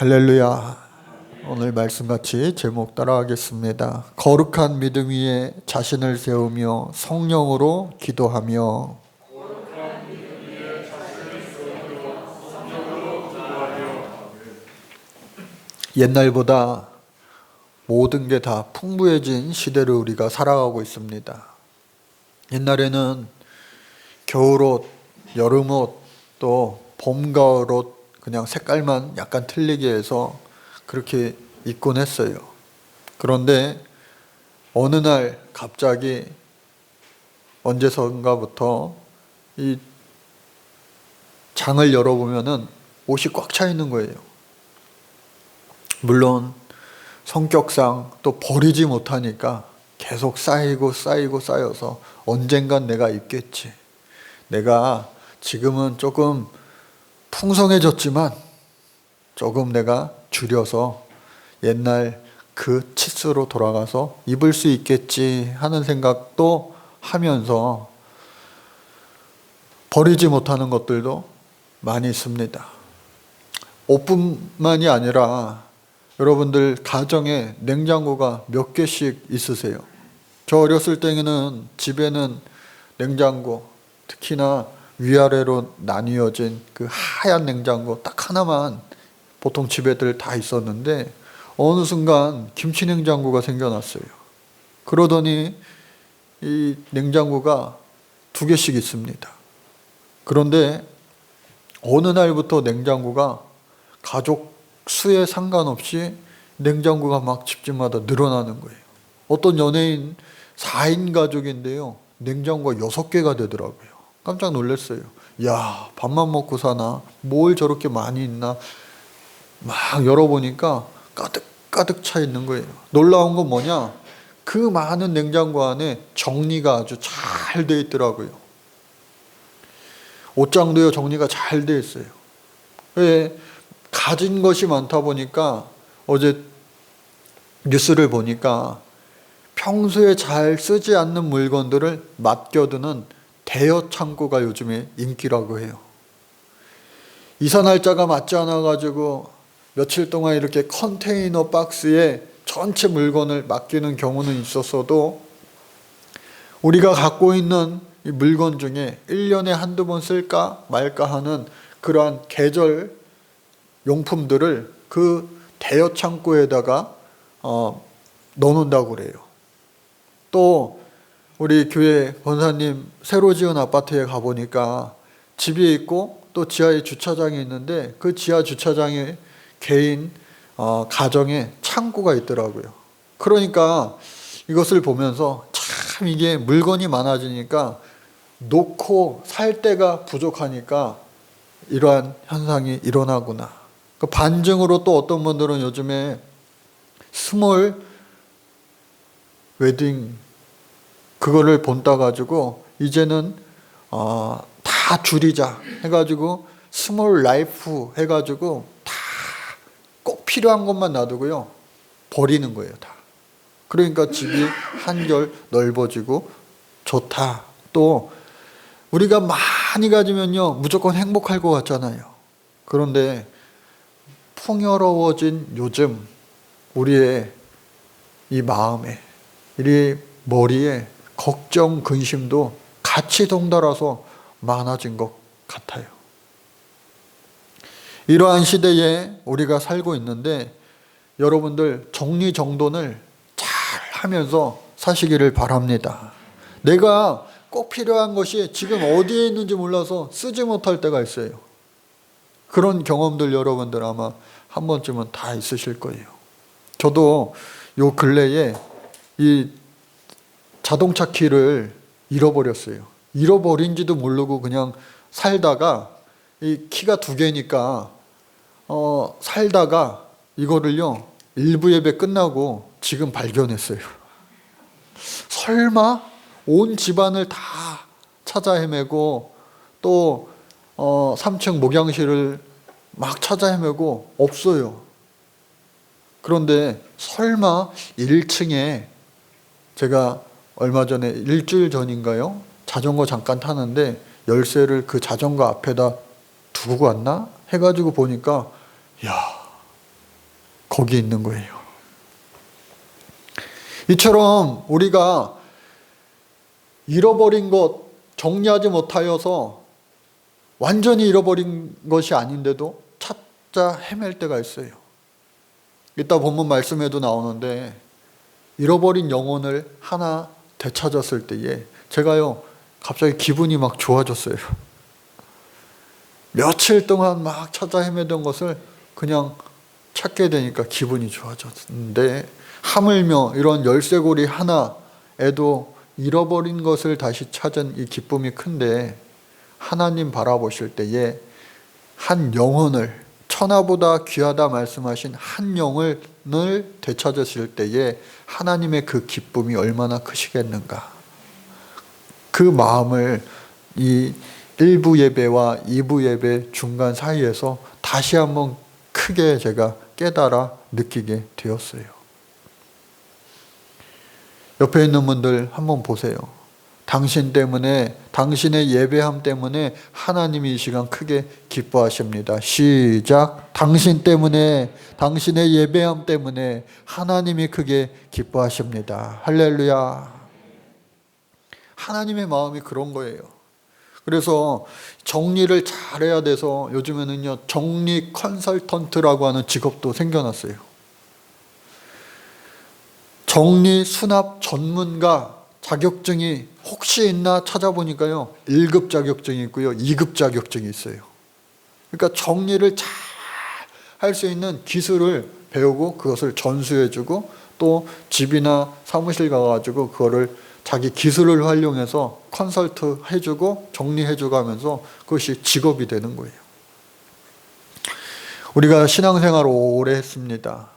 할렐루야. 오늘 말씀같이 제목 따라하겠습니다. 거룩한 믿음 위에 자신을 세우며 성령으로 기도하며. 옛날보다 모든 게 다 풍부해진 시대를 우리가 살아가고 있습니다. 옛날에는 겨울옷, 여름옷, 또 봄, 가을옷 그냥 색깔만 약간 틀리게 해서 그렇게 입곤 했어요. 그런데 어느 날 갑자기 언제선가부터 이 장을 열어보면은 옷이 꽉 차 있는 거예요. 물론 성격상 또 버리지 못하니까 계속 쌓여서 언젠간 내가 입겠지. 내가 지금은 조금 풍성해졌지만 조금 내가 줄여서 옛날 그 치수로 돌아가서 입을 수 있겠지 하는 생각도 하면서 버리지 못하는 것들도 많이 있습니다. 옷뿐만이 아니라 여러분들 가정에 냉장고가 몇 개씩 있으세요? 저 어렸을 때는 집에는 냉장고, 특히나 위아래로 나뉘어진 그 하얀 냉장고 딱 하나만 보통 집에들 다 있었는데 어느 순간 김치 냉장고가 생겨났어요. 그러더니 이 냉장고가 2개씩 있습니다. 그런데 어느 날부터 냉장고가 가족 수에 상관없이 냉장고가 막 집집마다 늘어나는 거예요. 어떤 연예인 4인 가족인데요. 냉장고가 6개가 되더라고요. 깜짝 놀랐어요. 야, 밥만 먹고 사나? 뭘 저렇게 많이 있나? 막 열어보니까 가득 차 있는 거예요. 놀라운 건 뭐냐? 그 많은 냉장고 안에 정리가 아주 잘 돼 있더라고요. 옷장도요, 정리가 잘 돼 있어요. 왜? 가진 것이 많다 보니까 어제 뉴스를 보니까 평소에 잘 쓰지 않는 물건들을 맡겨두는 대여 창고가 요즘에 인기라고 해요. 이사 날짜가 맞지 않아가지고 며칠 동안 이렇게 컨테이너 박스에 전체 물건을 맡기는 경우는 있었어도 우리가 갖고 있는 이 물건 중에 1년에 한두 번 쓸까 말까 하는 그러한 계절 용품들을 그 대여 창고에다가 넣어놓는다고 그래요. 또 우리 교회 권사님 새로 지은 아파트에 가보니까 집이 있고 또 지하에 주차장이 있는데 그 지하 주차장에 개인 가정에 창고가 있더라고요. 그러니까 이것을 보면서 참 이게 물건이 많아지니까 놓고 살 데가 부족하니까 이러한 현상이 일어나구나. 그 반증으로 또 어떤 분들은 요즘에 스몰 웨딩 그거를 본따 가지고 이제는 다 줄이자 해가지고 스몰 라이프 해가지고 다 꼭 필요한 것만 놔두고요 버리는 거예요 다. 그러니까 집이 한결 넓어지고 좋다. 또 우리가 많이 가지면요 무조건 행복할 것 같잖아요. 그런데 풍요로워진 요즘 우리의 이 마음에 이 머리에 걱정, 근심도 같이 동달아서 많아진 것 같아요. 이러한 시대에 우리가 살고 있는데 여러분들 정리정돈을 잘 하면서 사시기를 바랍니다. 내가 꼭 필요한 것이 지금 어디에 있는지 몰라서 쓰지 못할 때가 있어요. 그런 경험들 여러분들 아마 한 번쯤은 다 있으실 거예요. 저도 요 근래에 이 자동차 키를 잃어버렸어요. 잃어버린지도 모르고 그냥 살다가 이 키가 2개니까 살다가 이거를요 일부 예배 끝나고 지금 발견했어요. 설마 온 집안을 다 찾아 헤매고 또 3층 목양실을 막 찾아 헤매고 없어요. 그런데 설마 1층에 제가 얼마 전에 일주일 전인가요? 자전거 잠깐 타는데 열쇠를 그 자전거 앞에다 두고 갔나? 해가지고 보니까 야 거기 있는 거예요. 이처럼 우리가 잃어버린 것 정리하지 못하여서 완전히 잃어버린 것이 아닌데도 찾자 헤맬 때가 있어요. 이따 본문 말씀에도 나오는데 잃어버린 영혼을 하나 되찾았을 때에 제가요 갑자기 기분이 막 좋아졌어요. 며칠 동안 막 찾아 헤매던 것을 그냥 찾게 되니까 기분이 좋아졌는데, 하물며 이런 열쇠고리 하나에도 잃어버린 것을 다시 찾은 이 기쁨이 큰데, 하나님 바라보실 때에 한 영혼을, 천하보다 귀하다 말씀하신 한 영혼을 되찾으실 때에 하나님의 그 기쁨이 얼마나 크시겠는가. 그 마음을 이 1부 예배와 2부 예배 중간 사이에서 다시 한번 크게 제가 깨달아 느끼게 되었어요. 옆에 있는 분들 한번 보세요. 당신 때문에, 당신의 예배함 때문에 하나님이 이 시간 크게 기뻐하십니다. 시작. 당신 때문에, 당신의 예배함 때문에 하나님이 크게 기뻐하십니다. 할렐루야. 하나님의 마음이 그런 거예요. 그래서 정리를 잘해야 돼서 요즘에는요 정리 컨설턴트라고 하는 직업도 생겨났어요. 정리 수납 전문가 자격증이 혹시 있나 찾아보니까요 1급 자격증이 있고요 2급 자격증이 있어요. 그러니까 정리를 잘 할 수 있는 기술을 배우고 그것을 전수해주고 또 집이나 사무실 가가지고 그거를 자기 기술을 활용해서 컨설트 해주고 정리해주고 하면서 그것이 직업이 되는 거예요. 우리가 신앙생활 오래 했습니다.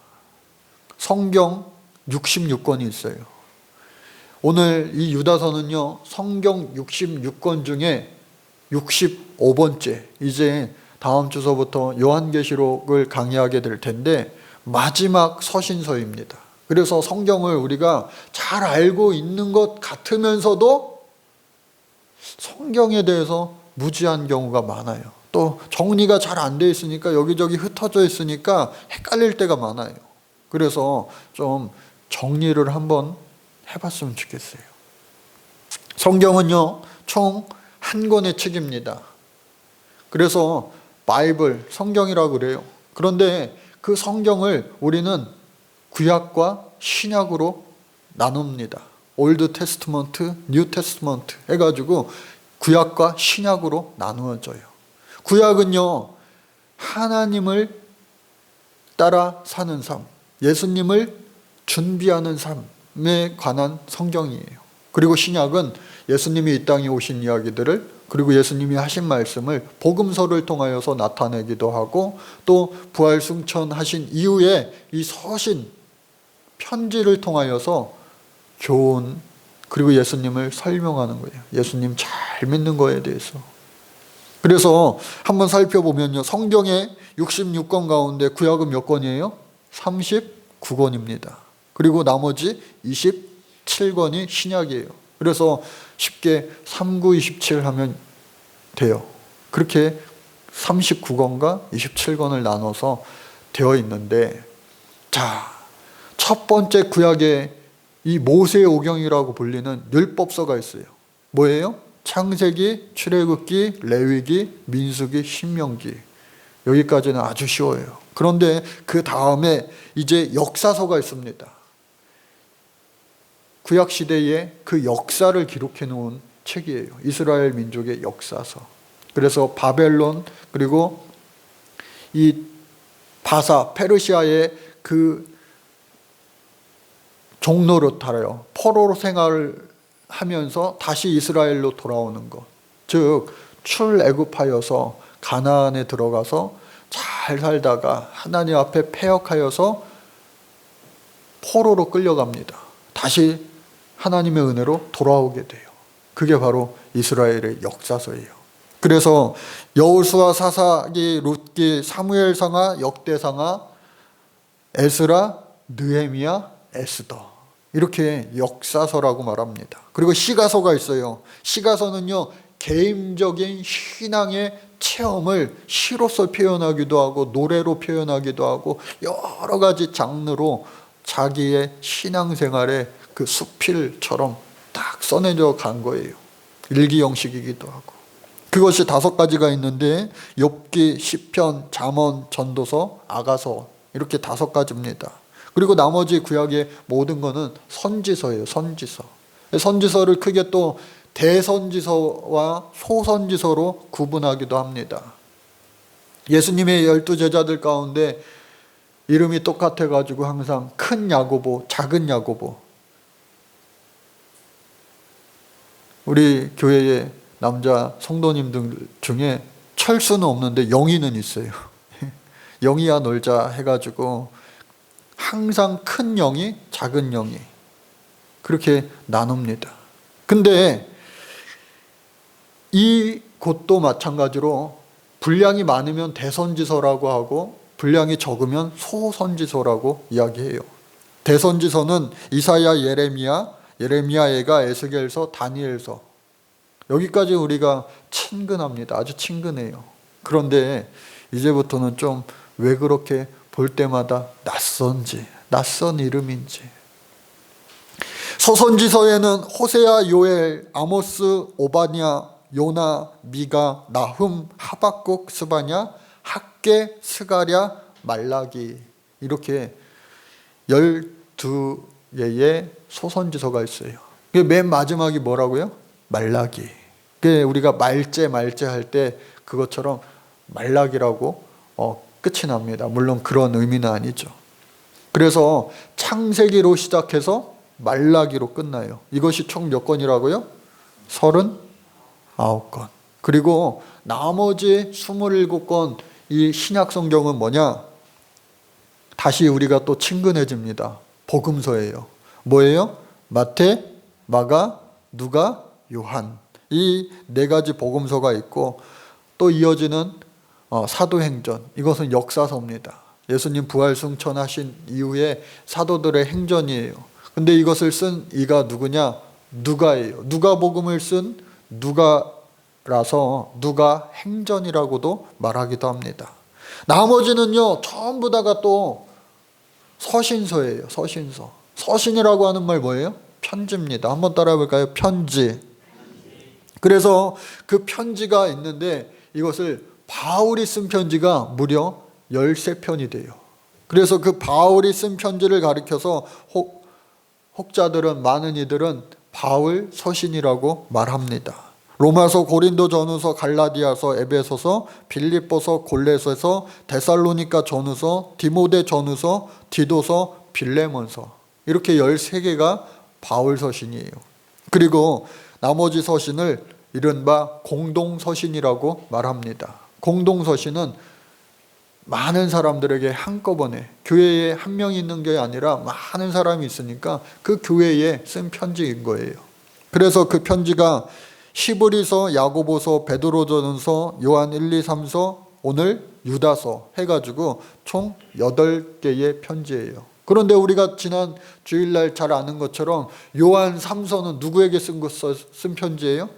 성경 66권이 있어요. 오늘 이 유다서는요 성경 66권 중에 65번째, 이제 다음 주서부터 요한계시록을 강의하게 될 텐데 마지막 서신서입니다. 그래서 성경을 우리가 잘 알고 있는 것 같으면서도 성경에 대해서 무지한 경우가 많아요. 또 정리가 잘 안 돼 있으니까 여기저기 흩어져 있으니까 헷갈릴 때가 많아요. 그래서 좀 정리를 한번 해봤으면 좋겠어요. 성경은요 총 한 권의 책입니다. 그래서 바이블, 성경이라고 그래요. 그런데 그 성경을 우리는 구약과 신약으로 나눕니다. 올드 테스트먼트, 뉴 테스트먼트 해가지고 구약과 신약으로 나누어져요. 구약은요 하나님을 따라 사는 삶, 예수님을 준비하는 삶에 관한 성경이에요. 그리고 신약은 예수님이 이 땅에 오신 이야기들을, 그리고 예수님이 하신 말씀을 복음서를 통하여서 나타내기도 하고 또 부활 승천하신 이후에 이 서신, 편지를 통하여서 교훈, 그리고 예수님을 설명하는 거예요. 예수님 잘 믿는 거에 대해서. 그래서 한번 살펴보면요 성경의 66권 가운데 구약은 몇 권이에요? 39권입니다. 그리고 나머지 27권이 신약이에요. 그래서 쉽게 39, 27 하면 돼요. 그렇게 39권과 27권을 나눠서 되어 있는데, 자, 첫 번째 구약에 이 모세의 오경이라고 불리는 율법서가 있어요. 뭐예요? 창세기, 출애굽기, 레위기, 민수기, 신명기. 여기까지는 아주 쉬워요. 그런데 그 다음에 이제 역사서가 있습니다. 구약 시대에 그 역사를 기록해 놓은 책이에요. 이스라엘 민족의 역사서. 그래서 바벨론, 그리고 이 바사, 페르시아의 그 종로를 타요. 포로로 생활을 하면서 다시 이스라엘로 돌아오는 것. 즉 출애굽하여서 가나안에 들어가서 잘 살다가 하나님 앞에 패역하여서 포로로 끌려갑니다. 다시 하나님의 은혜로 돌아오게 돼요. 그게 바로 이스라엘의 역사서예요. 그래서 여호수아, 사사기, 룻기, 사무엘상하, 역대상하, 에스라, 느헤미야, 에스더, 이렇게 역사서라고 말합니다. 그리고 시가서가 있어요. 시가서는요 개인적인 신앙의 체험을 시로서 표현하기도 하고 노래로 표현하기도 하고 여러 가지 장르로 자기의 신앙생활의 그 수필처럼 딱 써내려 간 거예요. 일기 형식이기도 하고. 그것이 5가지가 있는데 욥기, 시편, 잠언, 전도서, 아가서 이렇게 5가지입니다. 그리고 나머지 구약의 모든 거는 선지서예요. 선지서. 선지서를 크게 또 대선지서와 소선지서로 구분하기도 합니다. 예수님의 12제자들 가운데 이름이 똑같아가지고 항상 큰 야고보, 작은 야고보. 우리 교회의 남자 성도님들 중에 철수는 없는데 영희는 있어요. 영희야 놀자 해가지고 항상 큰 영희, 작은 영희 그렇게 나눕니다. 근데 이 곳도 마찬가지로 분량이 많으면 대선지서라고 하고 분량이 적으면 소선지서라고 이야기해요. 대선지서는 이사야, 예레미야가 에스겔서, 다니엘서 여기까지 우리가 친근합니다. 아주 친근해요. 그런데 이제부터는 좀 왜 그렇게 볼 때마다 낯선 이름인지. 소선지서에는 호세아, 요엘, 아모스, 오바냐, 요나, 미가, 나훔, 하박국, 스바냐, 학개, 스가랴, 말라기 이렇게 12개의 소선지서가 있어요. 맨 마지막이 뭐라고요? 말라기. 우리가 말제 할 때 그것처럼 말라기라고 끝이 납니다. 물론 그런 의미는 아니죠. 그래서 창세기로 시작해서 말라기로 끝나요. 이것이 총 몇 권이라고요? 39권. 그리고 나머지 27권 이 신약 성경은 뭐냐? 다시 우리가 또 친근해집니다. 복음서예요. 뭐예요? 마태, 마가, 누가, 요한. 이 4가지 복음서가 있고 또 이어지는 사도행전. 이것은 역사서입니다. 예수님 부활 승천하신 이후에 사도들의 행전이에요. 근데 이것을 쓴 이가 누구냐? 누가예요. 누가복음을 쓴 누가라서 누가 행전이라고도 말하기도 합니다. 나머지는요 전부 다가 또 서신서예요. 서신서. 서신이라고 하는 말 뭐예요? 편지입니다. 한번 따라해 볼까요? 편지. 그래서 그 편지가 있는데 이것을 바울이 쓴 편지가 무려 13편이 돼요. 그래서 그 바울이 쓴 편지를 가리켜서 혹자들은 많은 이들은 바울 서신이라고 말합니다. 로마서, 고린도 전후서, 갈라디아서, 에베소서, 빌립보서, 골로새서, 데살로니가 전후서, 디모데 전후서, 디도서, 빌레몬서 이렇게 13개가 바울 서신이에요. 그리고 나머지 서신을 이른바 공동서신이라고 말합니다. 공동서신은 많은 사람들에게 한꺼번에 교회에 한 명이 있는 게 아니라 많은 사람이 있으니까 그 교회에 쓴 편지인 거예요. 그래서 그 편지가 히브리서, 야고보서, 베드로전서, 요한 1, 2, 3서, 오늘 유다서 해가지고 총 8개의 편지예요. 그런데 우리가 지난 주일날 잘 아는 것처럼 요한 3서는 누구에게 쓴 편지예요?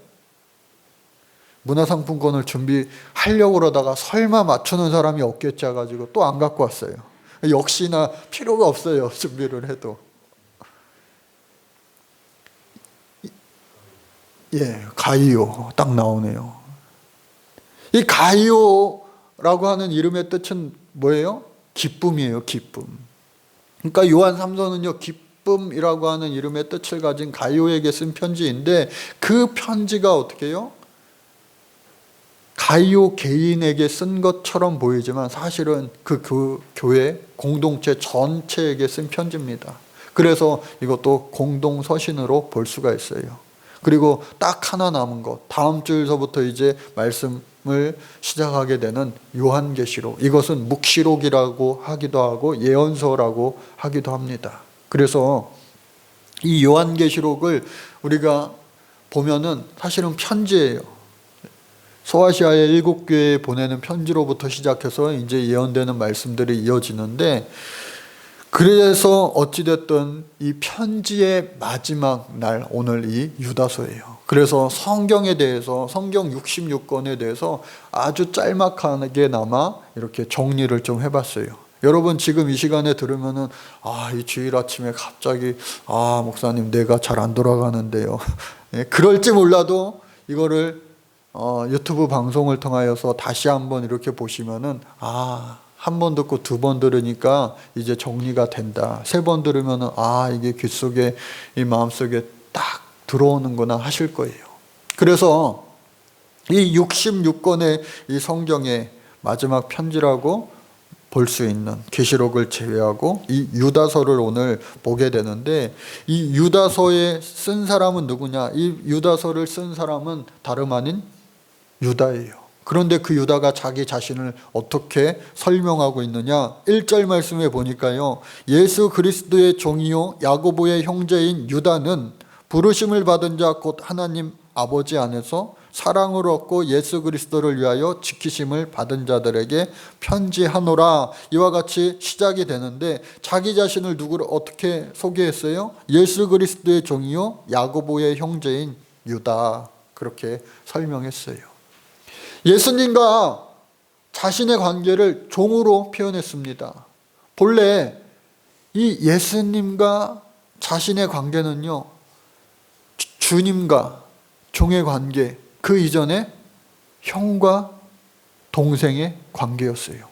문화상품권을 준비하려고 그러다가 설마 맞추는 사람이 없겠지 해가지고 또 안 갖고 왔어요. 역시나 필요가 없어요. 준비를 해도. 가이오 딱 나오네요. 이 가이오라고 하는 이름의 뜻은 뭐예요? 기쁨이에요. 기쁨. 그러니까 요한 3서는요 기쁨이라고 하는 이름의 뜻을 가진 가이오에게 쓴 편지인데 그 편지가 어떻게 해요? 가이오 개인에게 쓴 것처럼 보이지만 사실은 그 교회 공동체 전체에게 쓴 편지입니다. 그래서 이것도 공동서신으로 볼 수가 있어요. 그리고 딱 하나 남은 것, 다음 주에서부터 이제 말씀을 시작하게 되는 요한계시록. 이것은 묵시록이라고 하기도 하고 예언서라고 하기도 합니다. 그래서 이 요한계시록을 우리가 보면은 사실은 편지예요. 소아시아의 7교회에 보내는 편지로부터 시작해서 이제 예언되는 말씀들이 이어지는데 그래서 어찌됐든 이 편지의 마지막 날 오늘 이 유다서예요. 그래서 성경에 대해서 성경 66권에 대해서 아주 짤막하게나마 이렇게 정리를 좀 해봤어요. 여러분 지금 이 시간에 들으면은 이 주일 아침에 갑자기 목사님 내가 잘 안 돌아가는데요. 예, 그럴지 몰라도 이거를 유튜브 방송을 통하여서 다시 한번 이렇게 보시면은 한 번 듣고 두 번 들으니까 이제 정리가 된다. 세 번 들으면은 이게 귓속에 이 마음속에 딱 들어오는구나 하실 거예요. 그래서 이 66권의 이 성경의 마지막 편지라고 볼 수 있는 계시록을 제외하고 이 유다서를 오늘 보게 되는데, 이 유다서에 쓴 사람은 누구냐? 이 유다서를 쓴 사람은 다름 아닌 유다예요. 그런데 그 유다가 자기 자신을 어떻게 설명하고 있느냐? 1절 말씀에 보니까요, 예수 그리스도의 종이요 야고보의 형제인 유다는 부르심을 받은 자 곧 하나님 아버지 안에서 사랑을 얻고 예수 그리스도를 위하여 지키심을 받은 자들에게 편지하노라. 이와 같이 시작이 되는데, 자기 자신을 누구를 어떻게 소개했어요? 예수 그리스도의 종이요 야고보의 형제인 유다, 그렇게 설명했어요. 예수님과 자신의 관계를 종으로 표현했습니다. 본래 이 예수님과 자신의 관계는요, 주님과 종의 관계, 그 이전에 형과 동생의 관계였어요.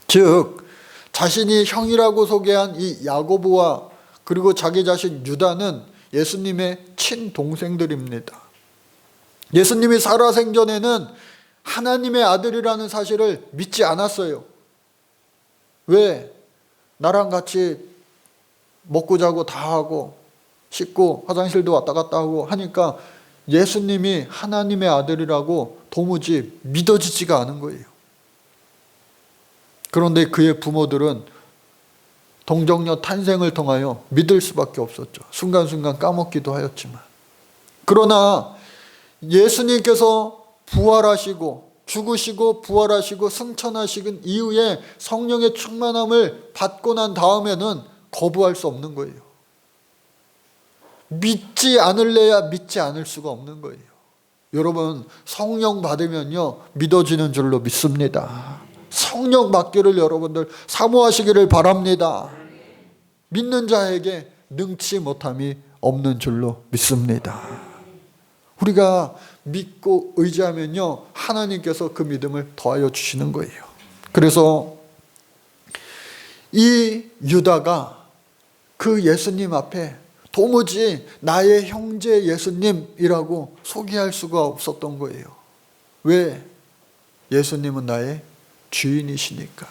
즉 자신이 형이라고 소개한 이 야고보와 그리고 자기 자신 유다는 예수님의 친동생들입니다. 예수님이 살아생전에는 하나님의 아들이라는 사실을 믿지 않았어요. 왜? 나랑 같이 먹고 자고 다 하고 씻고 화장실도 왔다 갔다 하고 하니까 예수님이 하나님의 아들이라고 도무지 믿어지지가 않은 거예요. 그런데 그의 부모들은 동정녀 탄생을 통하여 믿을 수밖에 없었죠. 순간순간 까먹기도 하였지만. 그러나 예수님께서 부활하시고 죽으시고 부활하시고 승천하시는 이후에 성령의 충만함을 받고 난 다음에는 거부할 수 없는 거예요. 믿지 않을래야 믿지 않을 수가 없는 거예요. 여러분 성령 받으면요 믿어지는 줄로 믿습니다. 성령 받기를 여러분들 사모하시기를 바랍니다. 믿는 자에게 능치 못함이 없는 줄로 믿습니다. 우리가 믿고 의지하면요 하나님께서 그 믿음을 더하여 주시는 거예요. 그래서 이 유다가 그 예수님 앞에 도무지 나의 형제 예수님이라고 소개할 수가 없었던 거예요. 왜? 예수님은 나의 주인이시니까,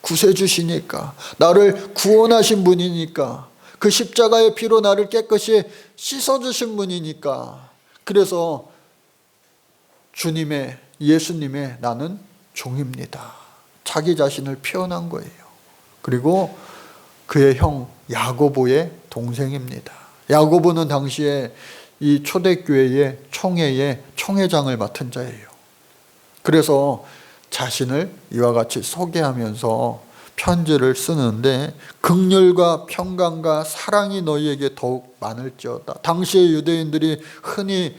구세주시니까, 나를 구원하신 분이니까, 그 십자가의 피로 나를 깨끗이 씻어주신 분이니까. 그래서 주님의, 예수님의 나는 종입니다. 자기 자신을 표현한 거예요. 그리고 그의 형 야고보의 동생입니다. 야고보는 당시에 이 초대교회의 총회의 총회장을 맡은 자예요. 그래서 자신을 이와 같이 소개하면서 편지를 쓰는데, 긍휼과 평강과 사랑이 너희에게 더욱 많을지어다. 당시의 유대인들이 흔히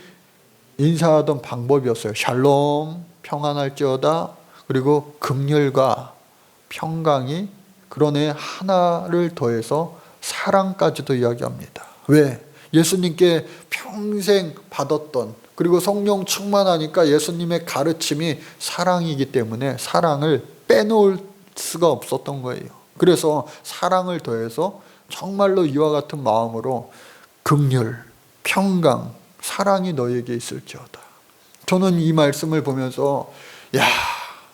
인사하던 방법이었어요. 샬롬, 평안할지어다. 그리고 긍휼과 평강이, 그러네 하나를 더해서 사랑까지도 이야기합니다. 왜? 예수님께 평생 받았던, 그리고 성령 충만하니까 예수님의 가르침이 사랑이기 때문에 사랑을 빼놓을 수가 없었던 거예요. 그래서 사랑을 더해서 정말로 이와 같은 마음으로 긍휼, 평강, 사랑이 너에게 있을지어다. 저는 이 말씀을 보면서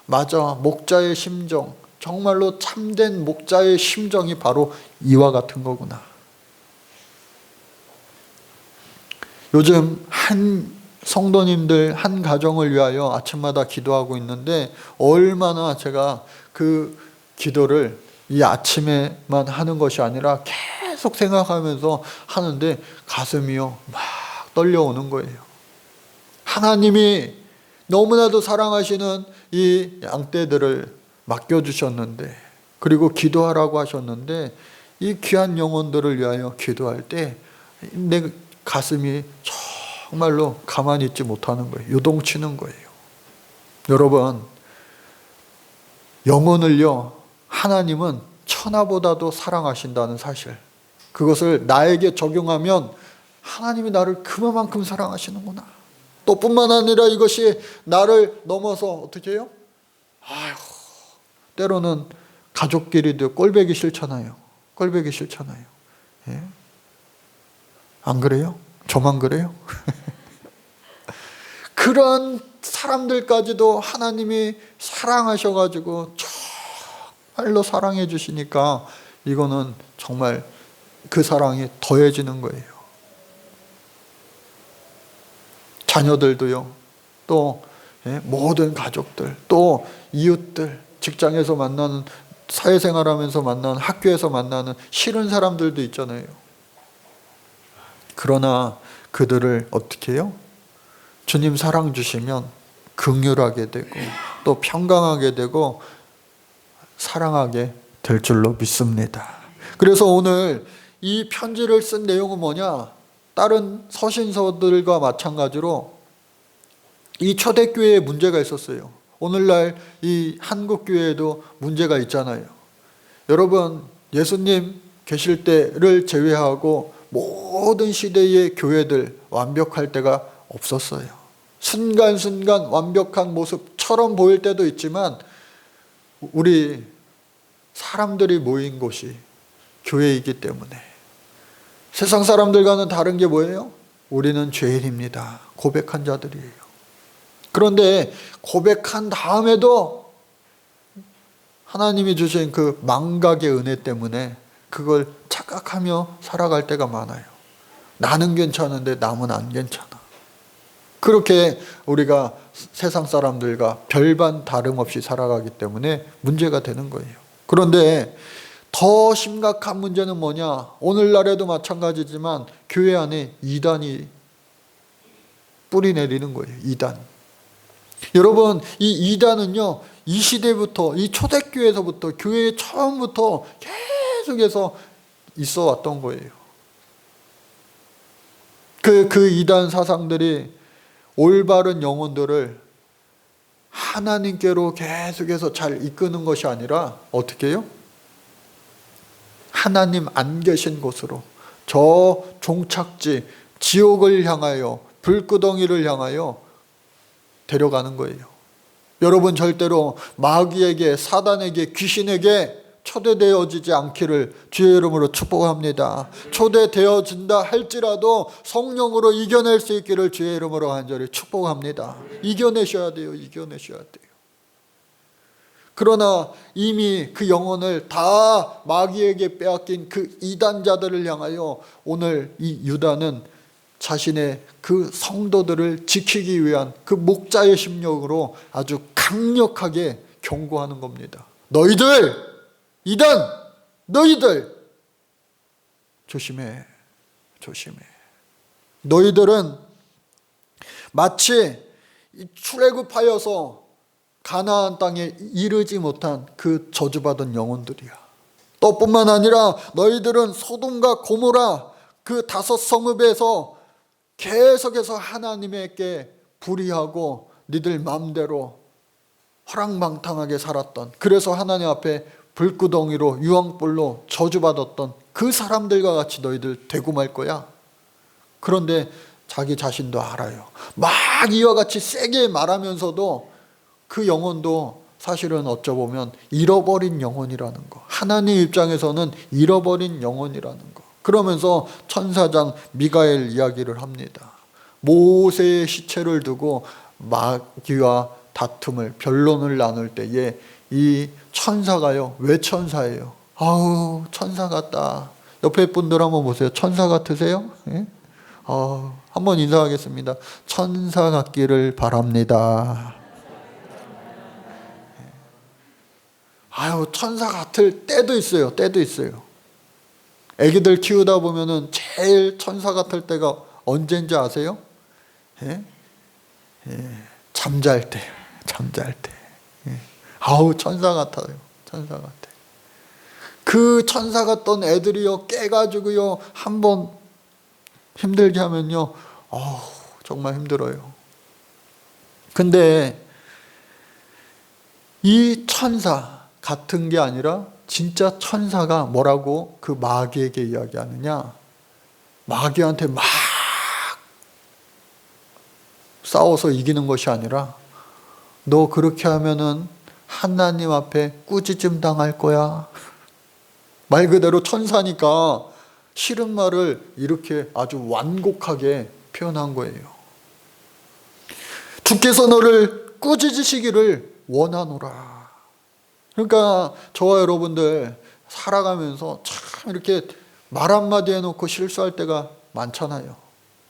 맞아, 목자의 심정, 정말로 참된 목자의 심정이 바로 이와 같은 거구나. 요즘 한 성도님들 한 가정을 위하여 아침마다 기도하고 있는데, 얼마나 제가 그 기도를 이 아침에만 하는 것이 아니라 계속 생각하면서 하는데 가슴이요 막 떨려오는 거예요. 하나님이 너무나도 사랑하시는 이 양떼들을 맡겨주셨는데 그리고 기도하라고 하셨는데 이 귀한 영혼들을 위하여 기도할 때 내 가슴이 정말로 가만히 있지 못하는 거예요. 요동치는 거예요. 여러분, 영혼을요, 하나님은 천하보다도 사랑하신다는 사실, 그것을 나에게 적용하면 하나님이 나를 그만큼 사랑하시는구나. 또 뿐만 아니라 이것이 나를 넘어서 어떻게 해요? 때로는 가족끼리도 꼴보기 싫잖아요. 꼴보기 싫잖아요. 예? 안 그래요? 저만 그래요? 그런 사람들까지도 하나님이 사랑하셔가지고 정말로 사랑해 주시니까 이거는 정말 그 사랑이 더해지는 거예요. 자녀들도요, 또 모든 가족들, 또 이웃들, 직장에서 만나는, 사회생활하면서 만나는, 학교에서 만나는 싫은 사람들도 있잖아요. 그러나 그들을 어떻게 해요? 주님 사랑 주시면 긍휼하게 되고 또 평강하게 되고 사랑하게 될 줄로 믿습니다. 그래서 오늘 이 편지를 쓴 내용은 뭐냐? 다른 서신서들과 마찬가지로 이 초대교회에 문제가 있었어요. 오늘날 이 한국교회에도 문제가 있잖아요. 여러분, 예수님 계실 때를 제외하고 모든 시대의 교회들 완벽할 때가 없었어요. 순간순간 완벽한 모습처럼 보일 때도 있지만 우리 사람들이 모인 곳이 교회이기 때문에 세상 사람들과는 다른 게 뭐예요? 우리는 죄인입니다. 고백한 자들이에요. 그런데 고백한 다음에도 하나님이 주신 그 망각의 은혜 때문에 그걸 착각하며 살아갈 때가 많아요. 나는 괜찮은데 남은 안 괜찮아. 그렇게 우리가 세상 사람들과 별반 다름없이 살아가기 때문에 문제가 되는 거예요. 그런데 더 심각한 문제는 뭐냐? 오늘날에도 마찬가지지만 교회 안에 이단이 뿌리 내리는 거예요. 이단. 여러분, 이 이단은요, 이 시대부터, 이 초대교회에서부터, 교회의 처음부터 계속해서 있어 왔던 거예요. 그 이단 사상들이 올바른 영혼들을 하나님께로 계속해서 잘 이끄는 것이 아니라 어떻게 해요? 하나님 안 계신 곳으로, 저 종착지, 지옥을 향하여, 불구덩이를 향하여 데려가는 거예요. 여러분, 절대로 마귀에게, 사단에게, 귀신에게 초대되어지지 않기를 주의 이름으로 축복합니다. 초대되어진다 할지라도 성령으로 이겨낼 수 있기를 주의 이름으로 간절히 축복합니다. 이겨내셔야 돼요. 이겨내셔야 돼요. 그러나 이미 그 영혼을 다 마귀에게 빼앗긴 그 이단자들을 향하여 오늘 이 유다는 자신의 그 성도들을 지키기 위한 그 목자의 심령으로 아주 강력하게 경고하는 겁니다. 너희들, 이단, 너희들 조심해, 조심해. 너희들은 마치 출애굽하여서 가나안 땅에 이르지 못한 그 저주받은 영혼들이야. 또 뿐만 아니라 너희들은 소돔과 고모라 그 5성읍에서 계속해서 하나님에게 불의하고 니들 마음대로 허랑방탕하게 살았던, 그래서 하나님 앞에 불구덩이로 유황불로 저주받았던 그 사람들과 같이 너희들 되고 말 거야. 그런데 자기 자신도 알아요. 막 이와 같이 세게 말하면서도 그 영혼도 사실은 어쩌보면 잃어버린 영혼이라는 거. 하나님 입장에서는 잃어버린 영혼이라는 거. 그러면서 천사장 미가엘 이야기를 합니다. 모세의 시체를 두고 마귀와 다툼을, 변론을 나눌 때에 이 천사가요, 왜 천사예요? 아우, 천사 같다. 옆에 분들 한번 보세요. 천사 같으세요? 예? 한번 인사하겠습니다. 천사 같기를 바랍니다. 아유, 천사 같을 때도 있어요. 때도 있어요. 애기들 키우다 보면은 제일 천사 같을 때가 언제인지 아세요? 예? 예. 잠잘 때. 잠잘 때. 예. 아우, 천사 같아요. 천사 같아. 그 천사 같던 애들이요 깨가지고요 한번 힘들게 하면요 정말 힘들어요. 근데 이 천사 같은 게 아니라 진짜 천사가 뭐라고 그 마귀에게 이야기하느냐, 마귀한테 막 싸워서 이기는 것이 아니라 너 그렇게 하면은 하나님 앞에 꾸짖음 당할 거야. 말 그대로 천사니까 싫은 말을 이렇게 아주 완곡하게 표현한 거예요. 주께서 너를 꾸짖으시기를 원하노라. 그러니까 저와 여러분들 살아가면서 참 이렇게 말 한마디 해놓고 실수할 때가 많잖아요.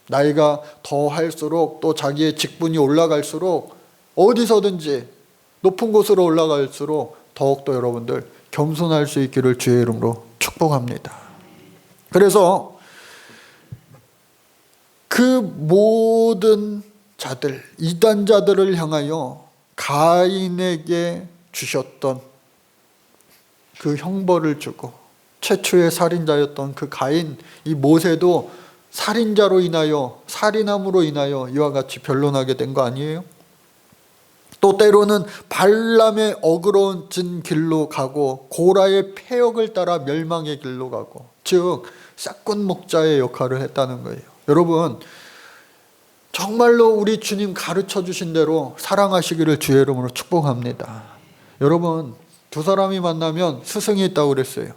나이가 더 할수록 또 자기의 직분이 올라갈수록 어디서든지 높은 곳으로 올라갈수록 더욱더 여러분들 겸손할 수 있기를 주의 이름으로 축복합니다. 그래서 그 모든 자들, 이단자들을 향하여 가인에게 주셨던 그 형벌을 주고, 최초의 살인자였던 그 가인, 이 모세도 살인자로 인하여, 살인함으로 인하여 이와 같이 변론하게 된 거 아니에요? 또 때로는 발람의 어그러진 길로 가고 고라의 폐역을 따라 멸망의 길로 가고, 즉 싹군 목자의 역할을 했다는 거예요. 여러분, 정말로 우리 주님 가르쳐 주신 대로 사랑하시기를 주의 이름으로 축복합니다. 여러분, 두 사람이 만나면 스승이 있다고 그랬어요.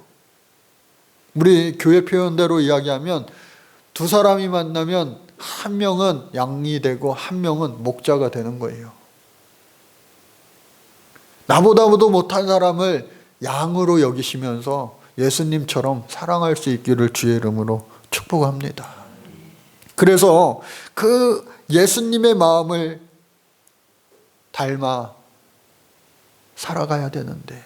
우리 교회 표현대로 이야기하면 두 사람이 만나면 한 명은 양이 되고 한 명은 목자가 되는 거예요. 나보다도 못한 사람을 양으로 여기시면서 예수님처럼 사랑할 수 있기를 주의 이름으로 축복합니다. 그래서 그 예수님의 마음을 닮아 살아가야 되는데,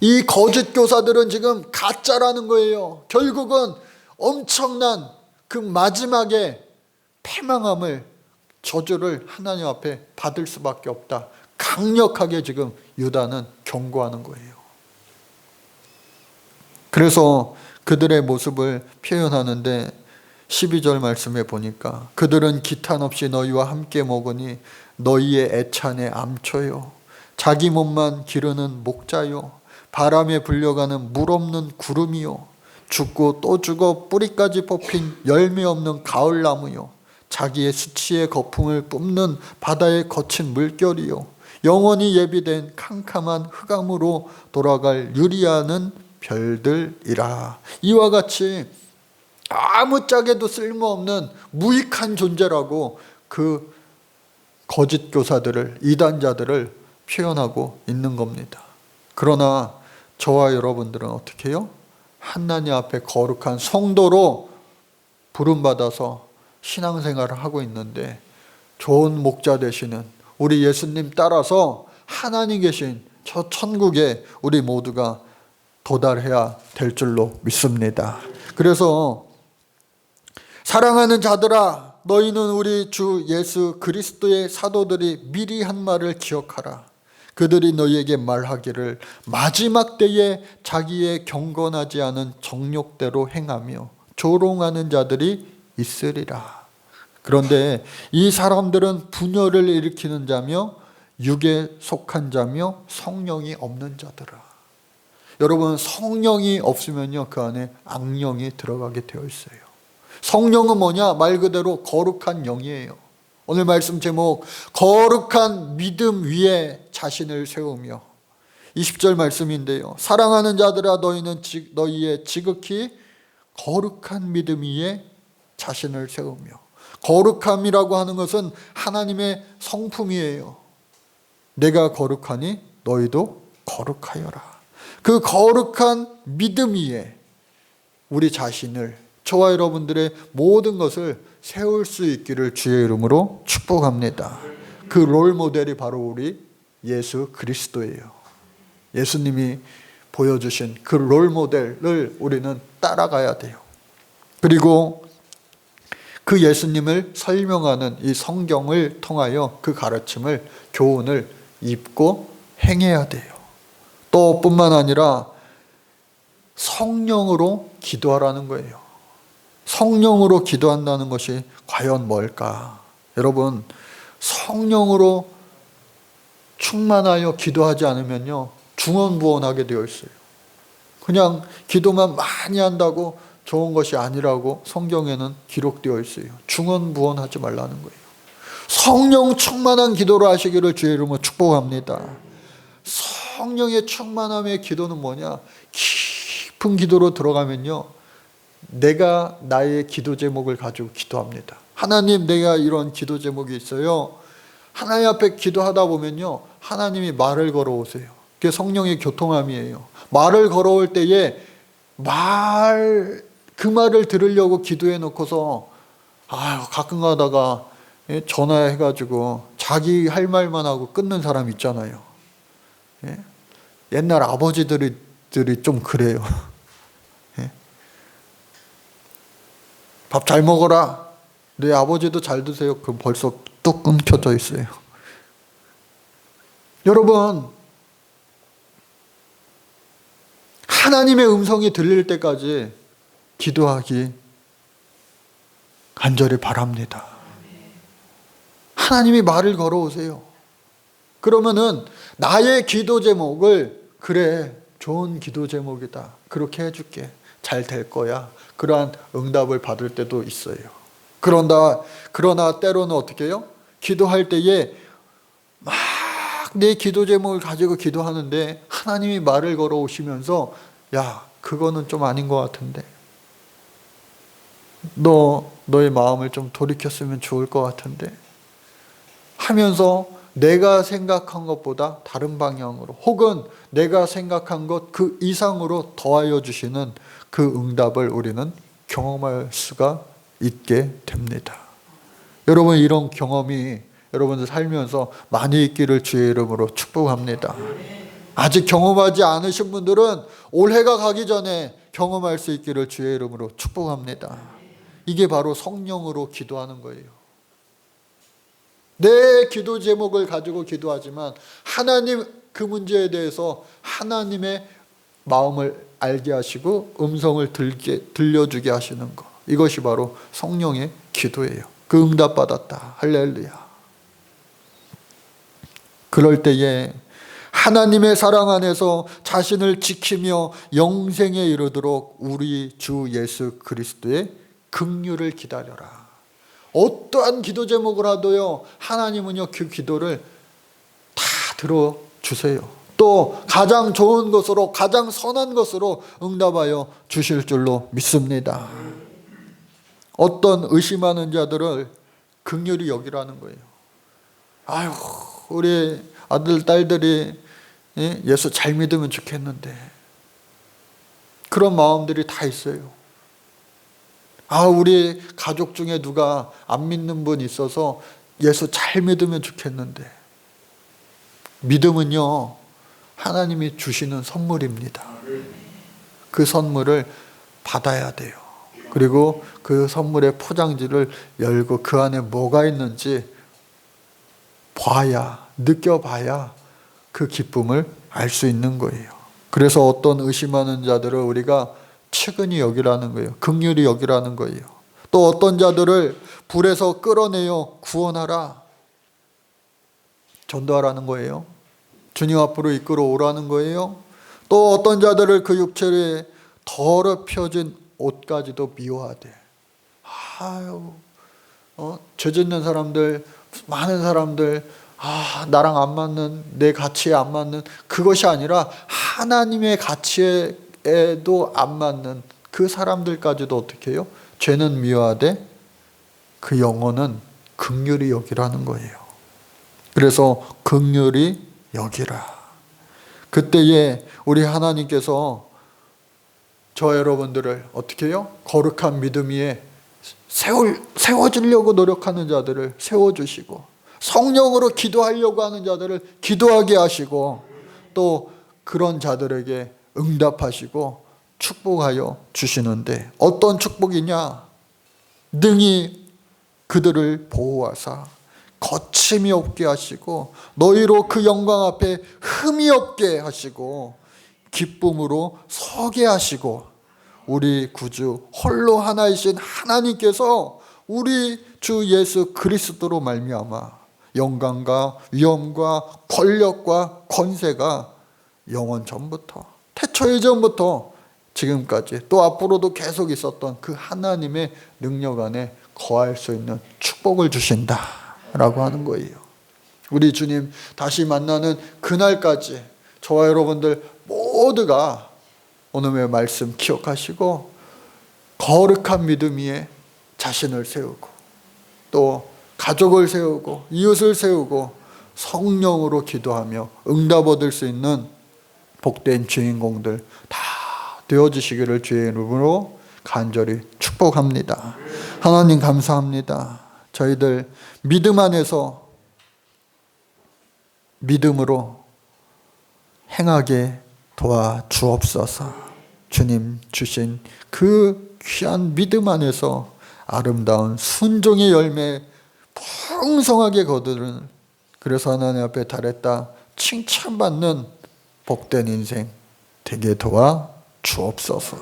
이 거짓 교사들은 지금 가짜라는 거예요. 결국은 엄청난 그 마지막에 패망함을, 저주를 하나님 앞에 받을 수밖에 없다. 강력하게 지금 유다는 경고하는 거예요. 그래서 그들의 모습을 표현하는데 12절 말씀에 보니까 그들은 기탄 없이 너희와 함께 먹으니 너희의 애찬의 암초요, 자기 몸만 기르는 목자요, 바람에 불려가는 물 없는 구름이요, 죽고 또 죽어 뿌리까지 뽑힌 열매 없는 가을나무요, 자기의 수치의 거품을 뿜는 바다의 거친 물결이요, 영원히 예비된 캄캄한 흑암으로 돌아갈 유리하는 별들이라. 이와 같이 아무짝에도 쓸모없는 무익한 존재라고 그 거짓 교사들을, 이단자들을 표현하고 있는 겁니다. 그러나 저와 여러분들은 어떻게 해요? 하나님 앞에 거룩한 성도로 부름받아서 신앙생활을 하고 있는데, 좋은 목자 되시는 우리 예수님 따라서 하나님 계신 저 천국에 우리 모두가 도달해야 될 줄로 믿습니다. 그래서 사랑하는 자들아, 너희는 우리 주 예수 그리스도의 사도들이 미리 한 말을 기억하라. 그들이 너희에게 말하기를 마지막 때에 자기의 경건하지 않은 정욕대로 행하며 조롱하는 자들이 있으리라. 그런데 이 사람들은 분열을 일으키는 자며 육에 속한 자며 성령이 없는 자들아. 여러분, 성령이 없으면요, 그 안에 악령이 들어가게 되어 있어요. 성령은 뭐냐? 말 그대로 거룩한 영이에요. 오늘 말씀 제목, 거룩한 믿음 위에 자신을 세우며, 20절 말씀인데요, 사랑하는 자들아 너희는 너희의 지극히 거룩한 믿음 위에 자신을 세우며. 거룩함이라고 하는 것은 하나님의 성품이에요. 내가 거룩하니 너희도 거룩하여라. 그 거룩한 믿음 위에 우리 자신을, 저와 여러분들의 모든 것을 세울 수 있기를 주의 이름으로 축복합니다. 그 롤 모델이 바로 우리 예수 그리스도예요. 예수님이 보여주신 그 롤 모델을 우리는 따라가야 돼요. 그리고 그 예수님을 설명하는 이 성경을 통하여 그 가르침을, 교훈을 입고 행해야 돼요. 또 뿐만 아니라 성령으로 기도하라는 거예요. 성령으로 기도한다는 것이 과연 뭘까? 여러분, 성령으로 충만하여 기도하지 않으면요, 중언부언하게 되어 있어요. 그냥 기도만 많이 한다고 좋은 것이 아니라고 성경에는 기록되어 있어요. 중언부언하지 말라는 거예요. 성령 충만한 기도를 하시기를 주의 이름으로 축복합니다. 성령의 충만함의 기도는 뭐냐? 깊은 기도로 들어가면요, 내가 나의 기도 제목을 가지고 기도합니다. 하나님, 내가 이런 기도 제목이 있어요. 하나님 앞에 기도하다 보면요, 하나님이 말을 걸어오세요. 그게 성령의 교통함이에요. 말을 걸어올 때에 그 말을 들으려고 기도해 놓고서 가끔 가다가 전화해가지고 자기 할 말만 하고 끊는 사람 있잖아요. 옛날 아버지들이 좀 그래요. 밥 잘 먹어라. 네 아버지도 잘 드세요. 그럼 벌써 뚝 끊겨져 있어요. 여러분, 하나님의 음성이 들릴 때까지 기도하기 간절히 바랍니다. 하나님이 말을 걸어오세요. 그러면은 나의 기도 제목을, 그래, 좋은 기도 제목이다, 그렇게 해줄게, 잘 될 거야, 그러한 응답을 받을 때도 있어요. 그러나 때로는 어떻게 해요? 기도할 때에 막 내 기도 제목을 가지고 기도하는데 하나님이 말을 걸어오시면서, 야, 그거는 좀 아닌 것 같은데, 너의 마음을 좀 돌이켰으면 좋을 것 같은데 하면서 내가 생각한 것보다 다른 방향으로, 혹은 내가 생각한 것 그 이상으로 더하여 주시는 그 응답을 우리는 경험할 수가 있게 됩니다. 여러분, 이런 경험이 여러분들 살면서 많이 있기를 주의 이름으로 축복합니다. 아직 경험하지 않으신 분들은 올해가 가기 전에 경험할 수 있기를 주의 이름으로 축복합니다. 이게 바로 성령으로 기도하는 거예요. 내 기도 제목을 가지고 기도하지만 하나님, 그 문제에 대해서 하나님의 마음을 알게 하시고 음성을 들려주게 하시는 것, 이것이 바로 성령의 기도예요. 그 응답 받았다, 할렐루야. 그럴 때에 하나님의 사랑 안에서 자신을 지키며 영생에 이르도록 우리 주 예수 그리스도의 긍휼을 기다려라. 어떠한 기도 제목을 하도요, 하나님은요, 그 기도를 다 들어주세요. 또 가장 좋은 것으로, 가장 선한 것으로 응답하여 주실 줄로 믿습니다. 어떤 의심하는 자들을 긍휼히 여기라는 거예요. 아유, 우리 아들, 딸들이 예수 잘 믿으면 좋겠는데, 그런 마음들이 다 있어요. 우리 가족 중에 누가 안 믿는 분 있어서 예수 잘 믿으면 좋겠는데, 믿음은요, 하나님이 주시는 선물입니다. 그 선물을 받아야 돼요. 그리고 그 선물의 포장지를 열고 그 안에 뭐가 있는지 느껴봐야 그 기쁨을 알 수 있는 거예요. 그래서 어떤 의심하는 자들을 우리가 측은히 여기라는 거예요. 긍휼히 여기라는 거예요. 또 어떤 자들을 불에서 끌어내어 구원하라, 전도하라는 거예요. 주님 앞으로 이끌어 오라는 거예요. 또 어떤 자들을 그 육체에 더럽혀진 옷까지도 미워하되, 죄 짓는 사람들, 많은 사람들, 나랑 안 맞는, 내 가치에 안 맞는, 그것이 아니라 하나님의 가치에도 안 맞는 그 사람들까지도 어떻게 해요? 죄는 미워하되 그 영혼은 긍휼히 여기라는 거예요. 그래서 긍휼히 여기라. 그때에 우리 하나님께서 저 여러분들을 어떻게 해요? 거룩한 믿음 위에 세워주려고 노력하는 자들을 세워주시고, 성령으로 기도하려고 하는 자들을 기도하게 하시고, 또 그런 자들에게 응답하시고 축복하여 주시는데, 어떤 축복이냐? 능히 그들을 보호하사 거침이 없게 하시고 너희로 그 영광 앞에 흠이 없게 하시고 기쁨으로 서게 하시고 우리 구주 홀로 하나이신 하나님께서 우리 주 예수 그리스도로 말미암아 영광과 위엄과 권력과 권세가 영원 전부터 태초 이전부터 지금까지 또 앞으로도 계속 있었던 그 하나님의 능력 안에 거할 수 있는 축복을 주신다라고 하는 거예요. 우리 주님 다시 만나는 그날까지 저와 여러분들 모두가 오늘의 말씀 기억하시고 거룩한 믿음 위에 자신을 세우고 또 가족을 세우고 이웃을 세우고 성령으로 기도하며 응답 얻을 수 있는 복된 주인공들 다 되어주시기를 주의 이름으로 간절히 축복합니다. 하나님 감사합니다. 저희들 믿음 안에서 믿음으로 행하게 도와주옵소서. 주님 주신 그 귀한 믿음 안에서 아름다운 순종의 열매 풍성하게 거두는, 그래서 하나님 앞에 달했다 칭찬받는 복된 인생 되게 도와주옵소서.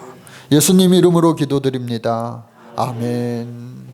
예수님 이름으로 기도드립니다. 아멘.